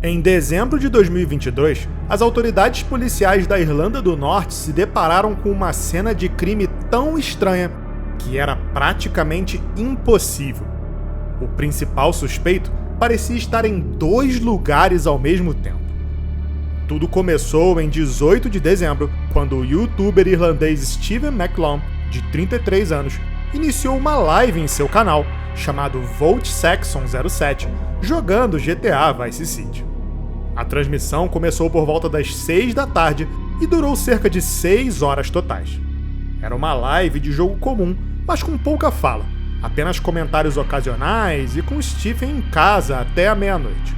Em dezembro de 2022, as autoridades policiais da Irlanda do Norte se depararam com uma cena de crime tão estranha que era praticamente impossível. O principal suspeito parecia estar em 2 lugares ao mesmo tempo. Tudo começou em 18 de dezembro, quando o youtuber irlandês Stephen McLaughlin, de 33 anos, iniciou uma live em seu canal, chamado Volt Saxon 07, jogando GTA Vice City. A transmissão começou por volta das 6 da tarde e durou cerca de 6 horas totais. Era uma live de jogo comum, mas com pouca fala, apenas comentários ocasionais e com Stephen em casa até a meia-noite.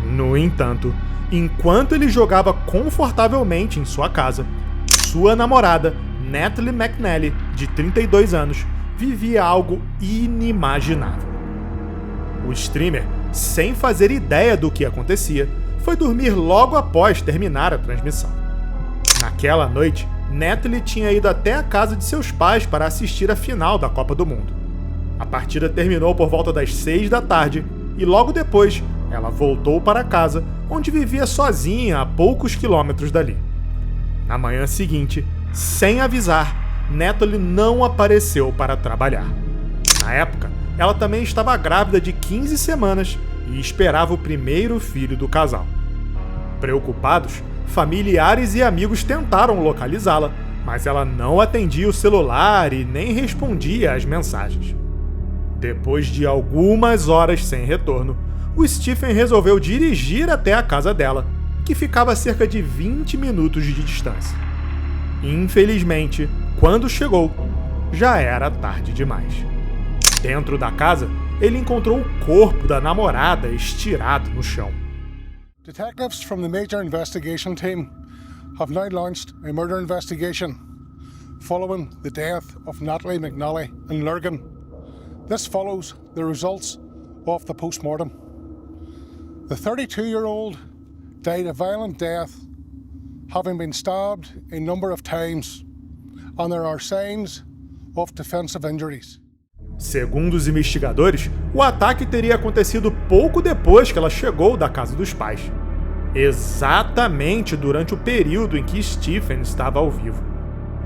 No entanto, enquanto ele jogava confortavelmente em sua casa, sua namorada, Natalie McNally, de 32 anos, vivia algo inimaginável. O streamer, sem fazer ideia do que acontecia, foi dormir logo após terminar a transmissão. Naquela noite, Natalie tinha ido até a casa de seus pais para assistir a final da Copa do Mundo. A partida terminou por volta das 6 da tarde e logo depois ela voltou para casa, onde vivia sozinha a poucos quilômetros dali. Na manhã seguinte, sem avisar, Natalie não apareceu para trabalhar. Na época, ela também estava grávida de 15 semanas e esperava o primeiro filho do casal. Preocupados, familiares e amigos tentaram localizá-la, mas ela não atendia o celular e nem respondia às mensagens. Depois de algumas horas sem retorno, o Stephen resolveu dirigir até a casa dela, que ficava a cerca de 20 minutos de distância. Infelizmente, quando chegou, já era tarde demais. Dentro da casa, ele encontrou o corpo da namorada estirado no chão. Detectives from the Major Investigation Team have now launched a murder investigation following the death of Natalie McNally in Lurgan. This follows the results of the post-mortem. The 32-year-old died a violent death, having been stabbed a number of times, and there are signs of defensive injuries. Segundo os investigadores, o ataque teria acontecido pouco depois que ela chegou da casa dos pais. Exatamente durante o período em que Stephen estava ao vivo.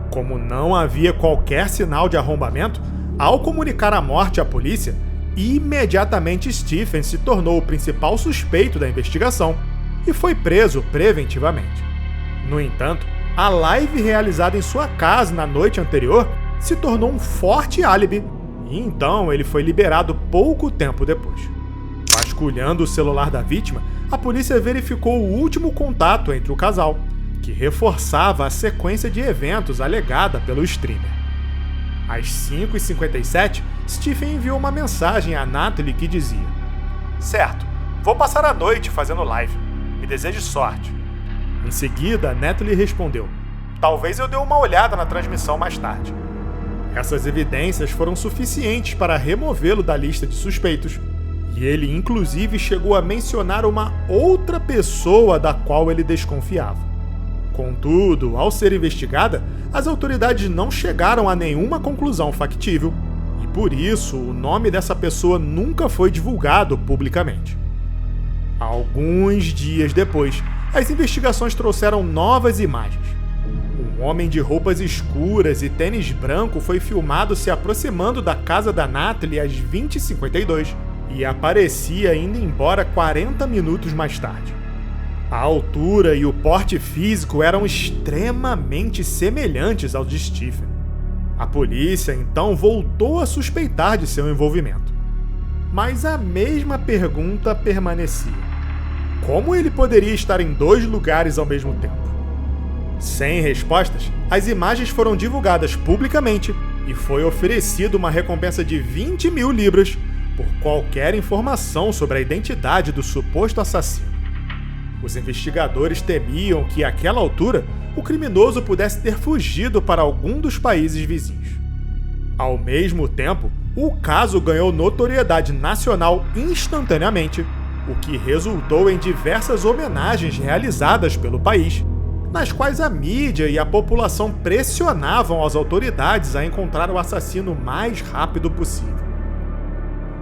Como não havia qualquer sinal de arrombamento, ao comunicar a morte à polícia, imediatamente Stephen se tornou o principal suspeito da investigação e foi preso preventivamente. No entanto, a live realizada em sua casa na noite anterior se tornou um forte álibi e então ele foi liberado pouco tempo depois. Vasculhando o celular da vítima, a polícia verificou o último contato entre o casal, que reforçava a sequência de eventos alegada pelo streamer. Às 5h57, Stephen enviou uma mensagem a Natalie que dizia: "Certo, vou passar a noite fazendo live. Me deseje sorte." Em seguida, Natalie respondeu: "Talvez eu dê uma olhada na transmissão mais tarde." Essas evidências foram suficientes para removê-lo da lista de suspeitos, e ele inclusive chegou a mencionar uma outra pessoa da qual ele desconfiava. Contudo, ao ser investigada, as autoridades não chegaram a nenhuma conclusão factível, e por isso o nome dessa pessoa nunca foi divulgado publicamente. Alguns dias depois, as investigações trouxeram novas imagens. Um homem de roupas escuras e tênis branco foi filmado se aproximando da casa da Natalie às 20h52 e aparecia indo embora 40 minutos mais tarde. A altura e o porte físico eram extremamente semelhantes aos de Stephen. A polícia então voltou a suspeitar de seu envolvimento. Mas a mesma pergunta permanecia: como ele poderia estar em 2 lugares ao mesmo tempo? Sem respostas, as imagens foram divulgadas publicamente e foi oferecida uma recompensa de 20 mil libras por qualquer informação sobre a identidade do suposto assassino. Os investigadores temiam que, àquela altura, o criminoso pudesse ter fugido para algum dos países vizinhos. Ao mesmo tempo, o caso ganhou notoriedade nacional instantaneamente, o que resultou em diversas homenagens realizadas pelo país, nas quais a mídia e a população pressionavam as autoridades a encontrar o assassino o mais rápido possível.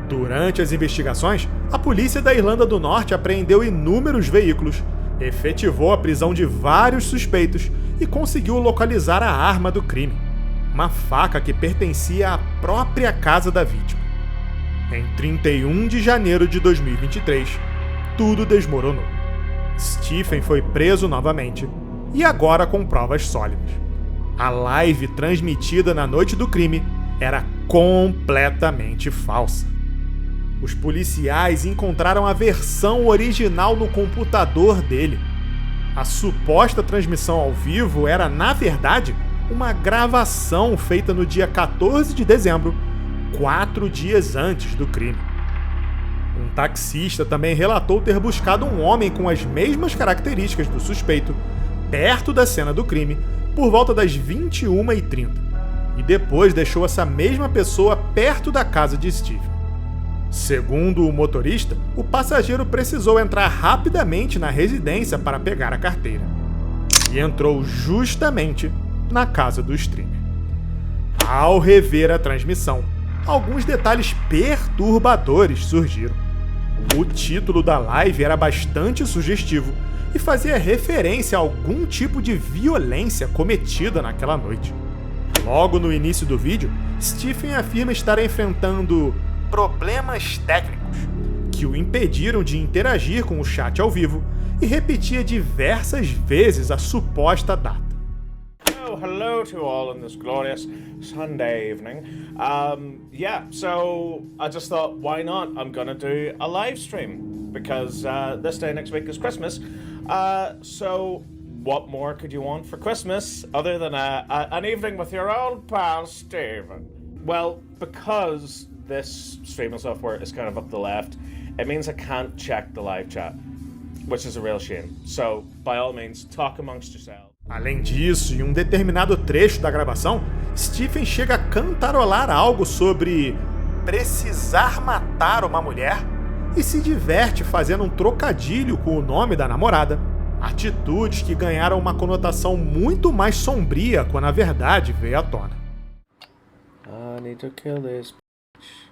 Durante as investigações, a polícia da Irlanda do Norte apreendeu inúmeros veículos, efetivou a prisão de vários suspeitos e conseguiu localizar a arma do crime, uma faca que pertencia à própria casa da vítima. Em 31 de janeiro de 2023, tudo desmoronou. Stephen foi preso novamente, e agora com provas sólidas. A live transmitida na noite do crime era completamente falsa. Os policiais encontraram a versão original no computador dele. A suposta transmissão ao vivo era, na verdade, uma gravação feita no dia 14 de dezembro, 4 dias antes do crime. Um taxista também relatou ter buscado um homem com as mesmas características do suspeito perto da cena do crime por volta das 21h30 e depois deixou essa mesma pessoa perto da casa de Stephen. Segundo o motorista, o passageiro precisou entrar rapidamente na residência para pegar a carteira e entrou justamente na casa do streamer. Ao rever a transmissão, alguns detalhes perturbadores surgiram. O título da live era bastante sugestivo e fazia referência a algum tipo de violência cometida naquela noite. Logo no início do vídeo, Stephen afirma estar enfrentando problemas técnicos que o impediram de interagir com o chat ao vivo e repetia diversas vezes a suposta data. Hello to all on this glorious Sunday evening. So I just thought, why not? I'm gonna do a live stream because this day next week is Christmas. So what more could you want for Christmas other than an evening with your old pal Stephen? Well, because this streaming software is kind of up the left, it means I can't check the live chat, which is a real shame. So by all means, talk amongst yourselves. Além disso, em um determinado trecho da gravação, Stephen chega a cantarolar algo sobre precisar matar uma mulher e se diverte fazendo um trocadilho com o nome da namorada, atitudes que ganharam uma conotação muito mais sombria quando a verdade veio à tona. I need to kill this bitch.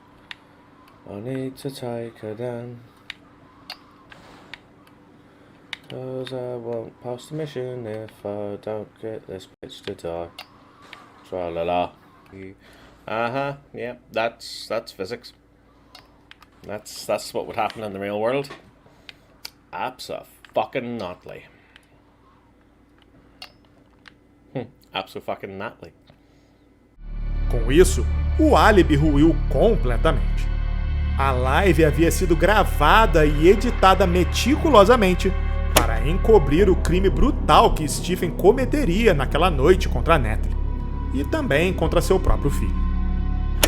I need to take her down. Cause I won't pass the mission if I don't get this bitch to die. Tra-la-la. Yeah, that's physics. That's what would happen in the real world. Abso-fucking-notly. Abso-fucking-notly. Com isso, o álibi ruiu completamente. A live havia sido gravada e editada meticulosamente para encobrir o crime brutal que Stephen cometeria naquela noite contra Natalie e também contra seu próprio filho.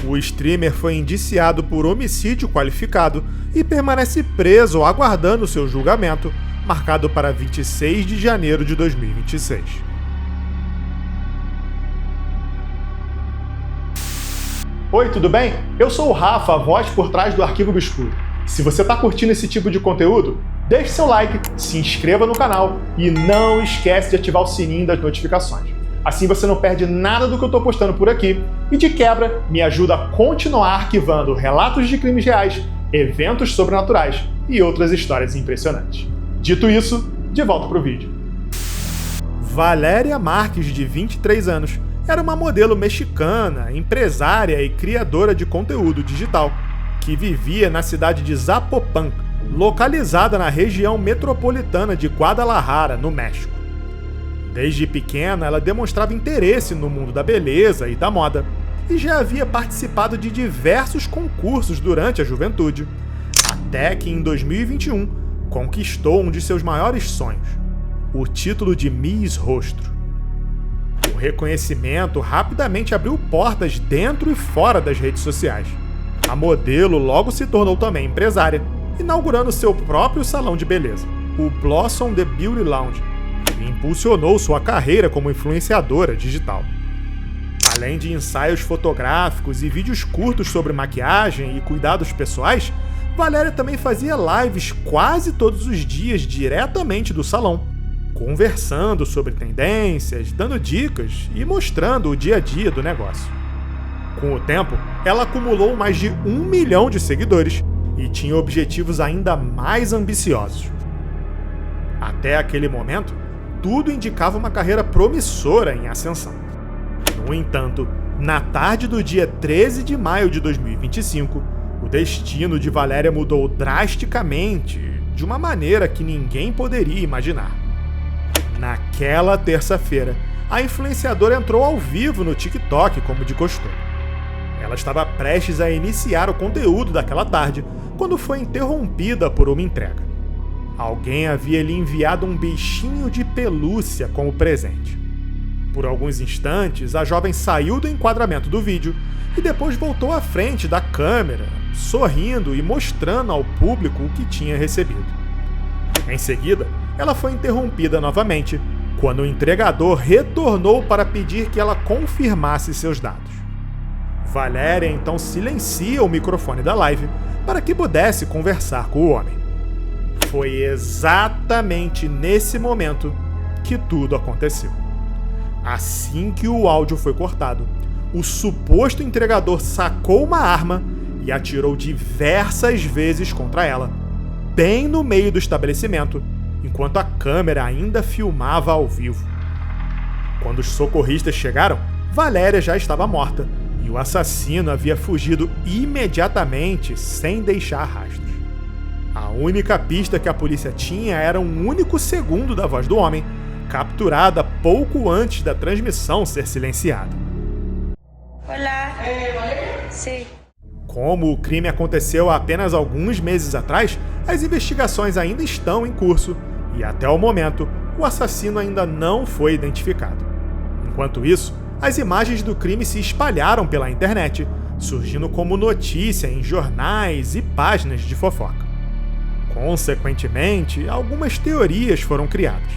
O streamer foi indiciado por homicídio qualificado e permanece preso aguardando seu julgamento, marcado para 26 de janeiro de 2026. Oi, tudo bem? Eu sou o Rafa, a voz por trás do Arquivo Obscuro. Se você está curtindo esse tipo de conteúdo, deixe seu like, se inscreva no canal e não esquece de ativar o sininho das notificações. Assim você não perde nada do que eu estou postando por aqui e, de quebra, me ajuda a continuar arquivando relatos de crimes reais, eventos sobrenaturais e outras histórias impressionantes. Dito isso, de volta pro vídeo. Valéria Marques, de 23 anos, era uma modelo mexicana, empresária e criadora de conteúdo digital, que vivia na cidade de Zapopan, localizada na região metropolitana de Guadalajara, no México. Desde pequena, ela demonstrava interesse no mundo da beleza e da moda, e já havia participado de diversos concursos durante a juventude, até que em 2021 conquistou um de seus maiores sonhos, o título de Miss Rostro. O reconhecimento rapidamente abriu portas dentro e fora das redes sociais. A modelo logo se tornou também empresária, inaugurando seu próprio salão de beleza, o Blossom The Beauty Lounge, e impulsionou sua carreira como influenciadora digital. Além de ensaios fotográficos e vídeos curtos sobre maquiagem e cuidados pessoais, Valéria também fazia lives quase todos os dias diretamente do salão, conversando sobre tendências, dando dicas e mostrando o dia a dia do negócio. Com o tempo, ela acumulou mais de 1 milhão de seguidores e tinha objetivos ainda mais ambiciosos. Até aquele momento, tudo indicava uma carreira promissora em ascensão. No entanto, na tarde do dia 13 de maio de 2025, o destino de Valéria mudou drasticamente, de uma maneira que ninguém poderia imaginar. Naquela terça-feira, a influenciadora entrou ao vivo no TikTok, como de costume. Ela estava prestes a iniciar o conteúdo daquela tarde, quando foi interrompida por uma entrega. Alguém havia lhe enviado um bichinho de pelúcia como presente. Por alguns instantes, a jovem saiu do enquadramento do vídeo e depois voltou à frente da câmera, sorrindo e mostrando ao público o que tinha recebido. Em seguida, ela foi interrompida novamente, quando o entregador retornou para pedir que ela confirmasse seus dados. Valéria então silencia o microfone da live para que pudesse conversar com o homem. Foi exatamente nesse momento que tudo aconteceu. Assim que o áudio foi cortado, o suposto entregador sacou uma arma e atirou diversas vezes contra ela, bem no meio do estabelecimento, enquanto a câmera ainda filmava ao vivo. Quando os socorristas chegaram, Valéria já estava morta e o assassino havia fugido imediatamente sem deixar rastros. A única pista que a polícia tinha era um único segundo da voz do homem, capturada pouco antes da transmissão ser silenciada. Olá. Sim. Como o crime aconteceu há apenas alguns meses atrás, as investigações ainda estão em curso e, até o momento, o assassino ainda não foi identificado. Enquanto isso, as imagens do crime se espalharam pela internet, surgindo como notícia em jornais e páginas de fofoca. Consequentemente, algumas teorias foram criadas.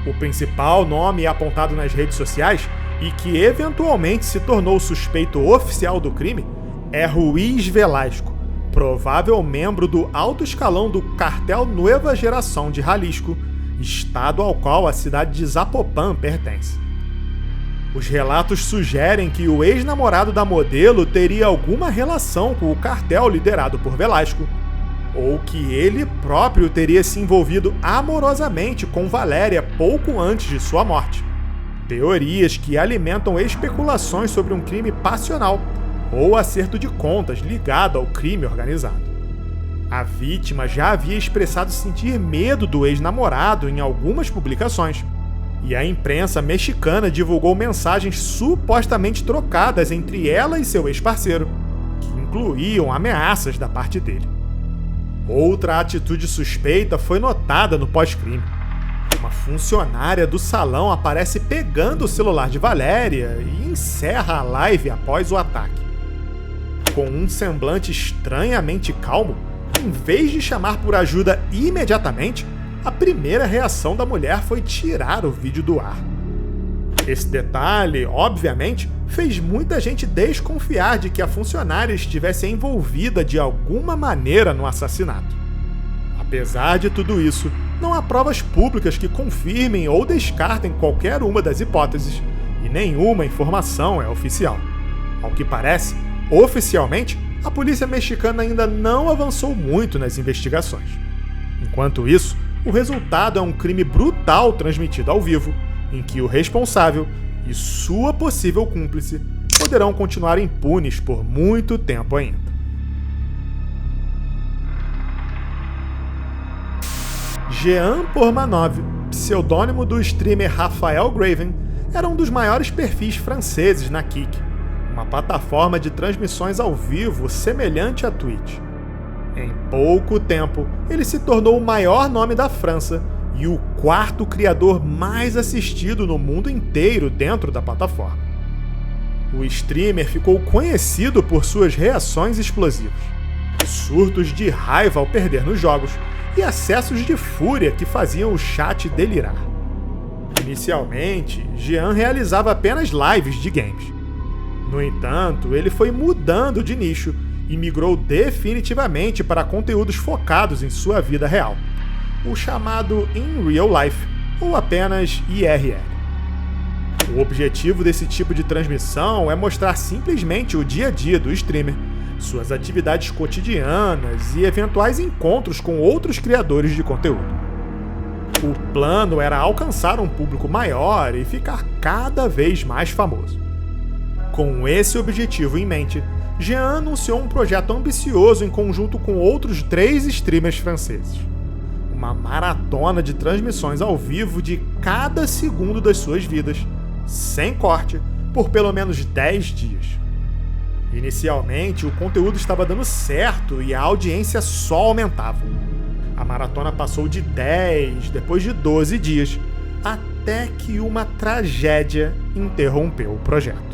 O principal nome apontado nas redes sociais e que eventualmente se tornou o suspeito oficial do crime é Ruiz Velasco, provável membro do alto escalão do Cartel Nueva Geração de Jalisco, estado ao qual a cidade de Zapopan pertence. Os relatos sugerem que o ex-namorado da modelo teria alguma relação com o cartel liderado por Velasco, ou que ele próprio teria se envolvido amorosamente com Valéria pouco antes de sua morte. Teorias que alimentam especulações sobre um crime passional ou acerto de contas ligado ao crime organizado. A vítima já havia expressado sentir medo do ex-namorado em algumas publicações, e a imprensa mexicana divulgou mensagens supostamente trocadas entre ela e seu ex-parceiro, que incluíam ameaças da parte dele. Outra atitude suspeita foi notada no pós-crime. Uma funcionária do salão aparece pegando o celular de Valéria e encerra a live após o ataque. Com um semblante estranhamente calmo, em vez de chamar por ajuda imediatamente, a primeira reação da mulher foi tirar o vídeo do ar. Esse detalhe, obviamente, fez muita gente desconfiar de que a funcionária estivesse envolvida de alguma maneira no assassinato. Apesar de tudo isso, não há provas públicas que confirmem ou descartem qualquer uma das hipóteses, e nenhuma informação é oficial. Ao que parece, oficialmente, a polícia mexicana ainda não avançou muito nas investigações. Enquanto isso, o resultado é um crime brutal transmitido ao vivo, em que o responsável e sua possível cúmplice poderão continuar impunes por muito tempo ainda. Jean Pormanov, pseudônimo do streamer Rafael Graven, era um dos maiores perfis franceses na Kick, uma plataforma de transmissões ao vivo semelhante à Twitch. Em pouco tempo, ele se tornou o maior nome da França e o quarto criador mais assistido no mundo inteiro dentro da plataforma. O streamer ficou conhecido por suas reações explosivas, surtos de raiva ao perder nos jogos e acessos de fúria que faziam o chat delirar. Inicialmente, Jean realizava apenas lives de games. No entanto, ele foi mudando de nicho e migrou definitivamente para conteúdos focados em sua vida real, o chamado In Real Life, ou apenas IRL. O objetivo desse tipo de transmissão é mostrar simplesmente o dia a dia do streamer, suas atividades cotidianas e eventuais encontros com outros criadores de conteúdo. O plano era alcançar um público maior e ficar cada vez mais famoso. Com esse objetivo em mente, Jean anunciou um projeto ambicioso em conjunto com outros 3 streamers franceses. Uma maratona de transmissões ao vivo de cada segundo das suas vidas, sem corte, por pelo menos 10 dias. Inicialmente, o conteúdo estava dando certo e a audiência só aumentava. A maratona passou de 10, depois de 12 dias, até que uma tragédia interrompeu o projeto.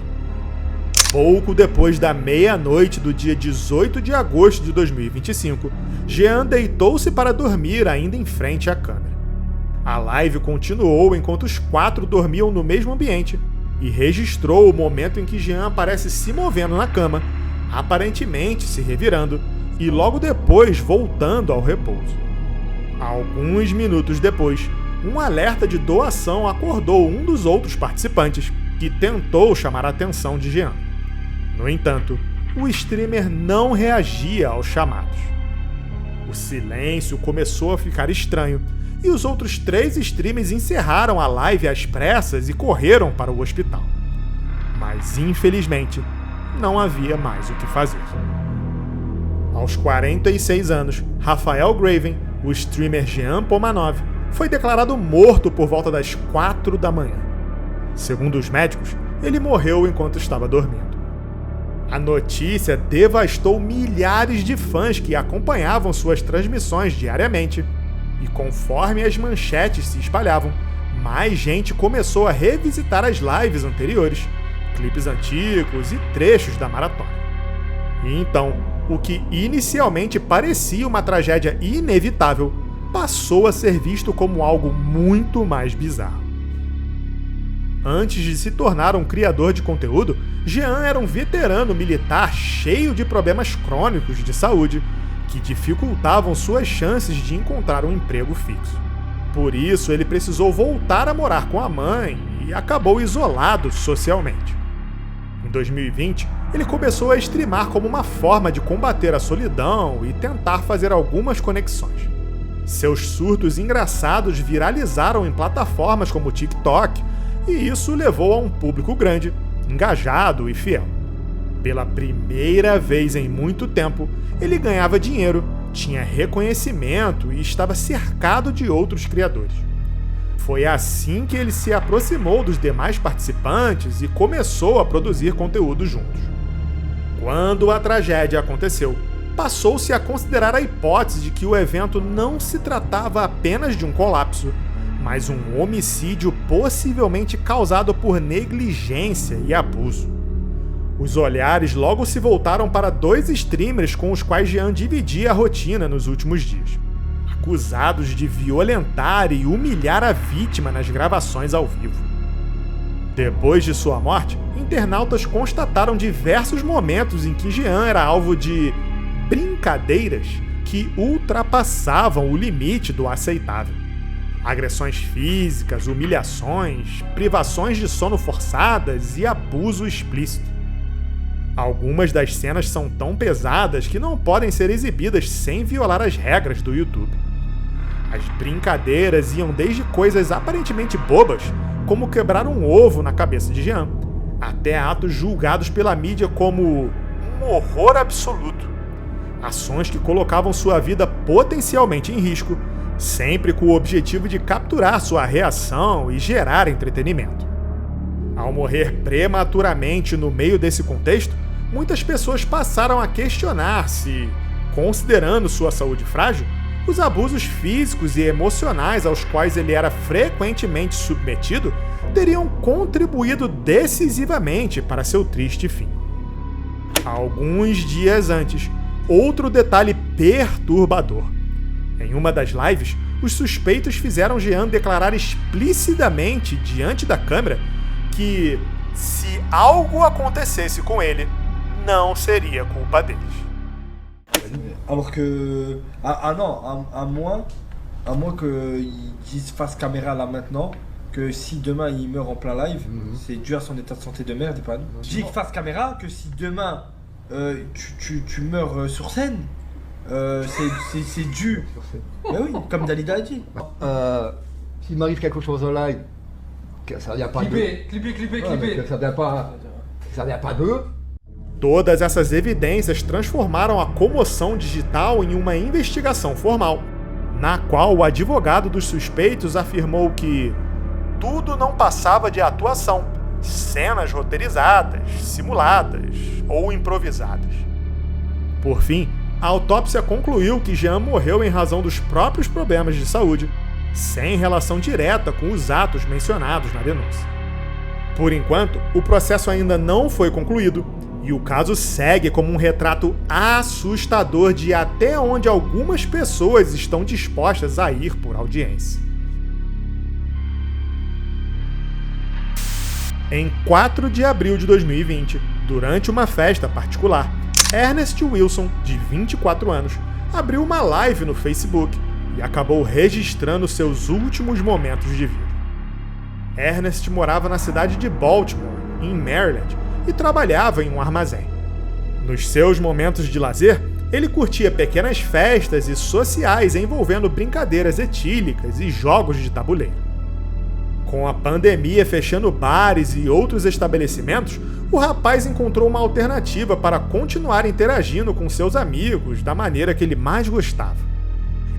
Pouco depois da meia-noite do dia 18 de agosto de 2025, Jean deitou-se para dormir ainda em frente à câmera. A live continuou enquanto os 4 dormiam no mesmo ambiente e registrou o momento em que Jean aparece se movendo na cama, aparentemente se revirando, e logo depois voltando ao repouso. Alguns minutos depois, um alerta de doação acordou um dos outros participantes, que tentou chamar a atenção de Jean. No entanto, o streamer não reagia aos chamados. O silêncio começou a ficar estranho e os outros 3 streamers encerraram a live às pressas e correram para o hospital. Mas, infelizmente, não havia mais o que fazer. Aos 46 anos, Rafael Graven, o streamer Jean Pomanov, foi declarado morto por volta das 4 da manhã. Segundo os médicos, ele morreu enquanto estava dormindo. A notícia devastou milhares de fãs que acompanhavam suas transmissões diariamente. E conforme as manchetes se espalhavam, mais gente começou a revisitar as lives anteriores, clipes antigos e trechos da maratona. E então, o que inicialmente parecia uma tragédia inevitável, passou a ser visto como algo muito mais bizarro. Antes de se tornar um criador de conteúdo, Jean era um veterano militar cheio de problemas crônicos de saúde, que dificultavam suas chances de encontrar um emprego fixo. Por isso, ele precisou voltar a morar com a mãe e acabou isolado socialmente. Em 2020, ele começou a streamar como uma forma de combater a solidão e tentar fazer algumas conexões. Seus surtos engraçados viralizaram em plataformas como o TikTok, e isso levou a um público grande, engajado e fiel. Pela primeira vez em muito tempo, ele ganhava dinheiro, tinha reconhecimento e estava cercado de outros criadores. Foi assim que ele se aproximou dos demais participantes e começou a produzir conteúdo juntos. Quando a tragédia aconteceu, passou-se a considerar a hipótese de que o evento não se tratava apenas de um colapso, mas um homicídio possivelmente causado por negligência e abuso. Os olhares logo se voltaram para 2 streamers com os quais Jean dividia a rotina nos últimos dias, acusados de violentar e humilhar a vítima nas gravações ao vivo. Depois de sua morte, internautas constataram diversos momentos em que Jean era alvo de brincadeiras que ultrapassavam o limite do aceitável. Agressões físicas, humilhações, privações de sono forçadas e abuso explícito. Algumas das cenas são tão pesadas que não podem ser exibidas sem violar as regras do YouTube. As brincadeiras iam desde coisas aparentemente bobas, como quebrar um ovo na cabeça de Jean, até atos julgados pela mídia como um horror absoluto. Ações que colocavam sua vida potencialmente em risco, sempre com o objetivo de capturar sua reação e gerar entretenimento. Ao morrer prematuramente no meio desse contexto, muitas pessoas passaram a questionar se, considerando sua saúde frágil, os abusos físicos e emocionais aos quais ele era frequentemente submetido teriam contribuído decisivamente para seu triste fim. Alguns dias antes, outro detalhe perturbador. Em uma das lives, os suspeitos fizeram Jean declarar explicitamente diante da câmera que, se algo acontecesse com ele, não seria culpa deles. Alors que... Ah non, à moins qu'ils disent face caméra là maintenant, que si demain il meurt en plein live, c'est dû à son état de santé de merde et pas à nous. Je dis face caméra que si demain tu meurs sur scène, c'est dû. Ben oui, comme Dalida a dit. S'il m'arrive quelque chose en live, que ça vient pas que ça vient pas d'eux. Todas essas evidências transformaram a comoção digital em uma investigação formal, na qual o advogado dos suspeitos afirmou que tudo não passava de atuação, cenas roteirizadas, simuladas ou improvisadas. Por fim, a autópsia concluiu que Jean morreu em razão dos próprios problemas de saúde, sem relação direta com os atos mencionados na denúncia. Por enquanto, o processo ainda não foi concluído e o caso segue como um retrato assustador de até onde algumas pessoas estão dispostas a ir por audiência. Em 4 de abril de 2020, durante uma festa particular, Ernest Wilson, de 24 anos, abriu uma live no Facebook e acabou registrando seus últimos momentos de vida. Ernest morava na cidade de Baltimore, em Maryland, e trabalhava em um armazém. Nos seus momentos de lazer, ele curtia pequenas festas e sociais envolvendo brincadeiras etílicas e jogos de tabuleiro. Com a pandemia fechando bares e outros estabelecimentos, o rapaz encontrou uma alternativa para continuar interagindo com seus amigos da maneira que ele mais gostava.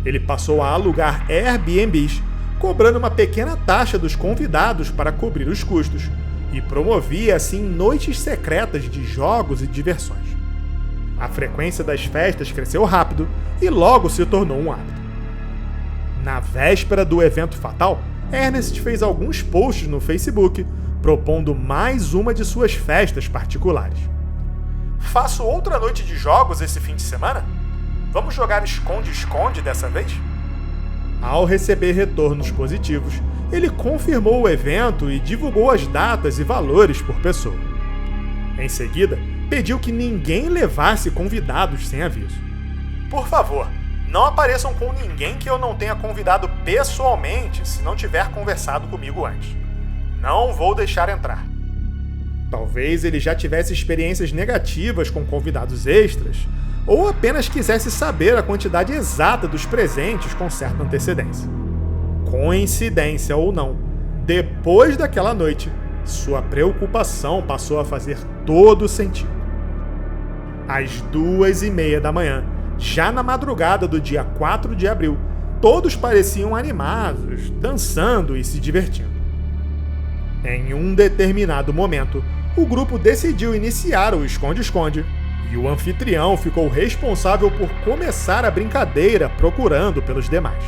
Ele passou a alugar Airbnbs, cobrando uma pequena taxa dos convidados para cobrir os custos, e promovia assim noites secretas de jogos e diversões. A frequência das festas cresceu rápido e logo se tornou um hábito. Na véspera do evento fatal, Ernest fez alguns posts no Facebook, propondo mais uma de suas festas particulares. Faço outra noite de jogos esse fim de semana? Vamos jogar esconde-esconde dessa vez? Ao receber retornos positivos, ele confirmou o evento e divulgou as datas e valores por pessoa. Em seguida, pediu que ninguém levasse convidados sem aviso. Por favor, não apareçam com ninguém que eu não tenha convidado pessoalmente se não tiver conversado comigo antes. Não vou deixar entrar. Talvez ele já tivesse experiências negativas com convidados extras, ou apenas quisesse saber a quantidade exata dos presentes com certa antecedência. Coincidência ou não, depois daquela noite, sua preocupação passou a fazer todo sentido. Às 2h30 da manhã, já na madrugada do dia 4 de abril, todos pareciam animados, dançando e se divertindo. Em um determinado momento, o grupo decidiu iniciar o esconde-esconde e o anfitrião ficou responsável por começar a brincadeira procurando pelos demais.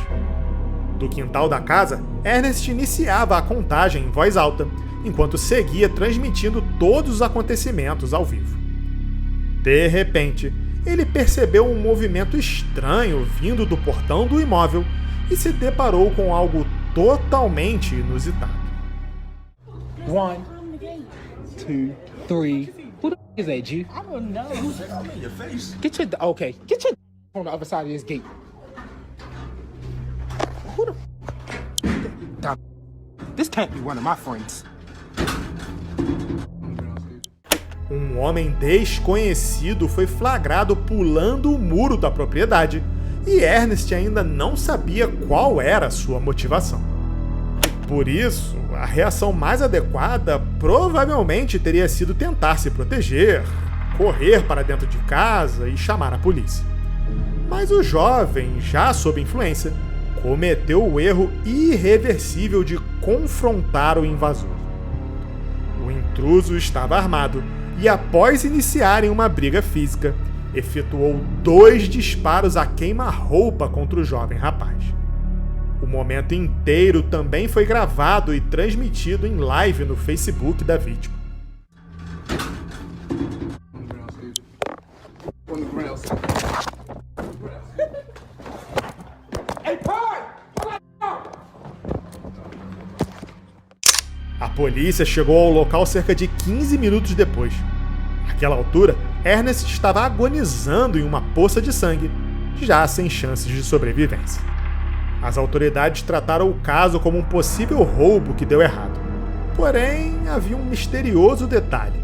Do quintal da casa, Ernest iniciava a contagem em voz alta, enquanto seguia transmitindo todos os acontecimentos ao vivo. De repente, ele percebeu um movimento estranho vindo do portão do imóvel e se deparou com algo totalmente inusitado. 1, 2, 3. Who the is that, G? I don't know. Your face. Get your on the other side of this gate. Who the This can't be one of my friends. Um homem desconhecido foi flagrado pulando o muro da propriedade e Ernest ainda não sabia qual era a sua motivação. Por isso, a reação mais adequada provavelmente teria sido tentar se proteger, correr para dentro de casa e chamar a polícia. Mas o jovem, já sob influência, cometeu o erro irreversível de confrontar o invasor. O intruso estava armado e, após iniciarem uma briga física, efetuou 2 disparos a queima-roupa contra o jovem rapaz. O momento inteiro também foi gravado e transmitido em live no Facebook da vítima. A polícia chegou ao local cerca de 15 minutos depois. Naquela altura, Ernest estava agonizando em uma poça de sangue, já sem chances de sobrevivência. As autoridades trataram o caso como um possível roubo que deu errado. Porém, havia um misterioso detalhe.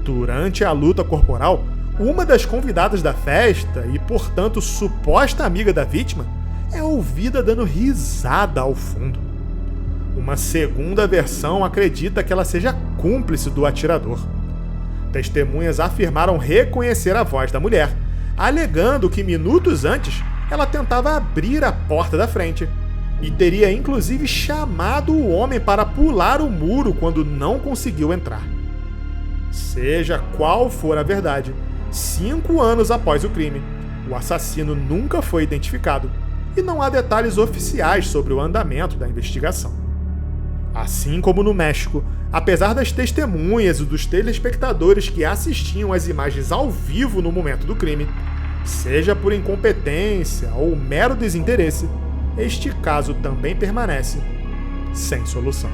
Durante a luta corporal, uma das convidadas da festa e, portanto, suposta amiga da vítima, é ouvida dando risada ao fundo. Uma segunda versão acredita que ela seja cúmplice do atirador. Testemunhas afirmaram reconhecer a voz da mulher, alegando que minutos antes ela tentava abrir a porta da frente e teria inclusive chamado o homem para pular o muro quando não conseguiu entrar. Seja qual for a verdade, 5 anos após o crime, o assassino nunca foi identificado e não há detalhes oficiais sobre o andamento da investigação. Assim como no México, apesar das testemunhas e dos telespectadores que assistiam às imagens ao vivo no momento do crime, seja por incompetência ou mero desinteresse, este caso também permanece sem solução.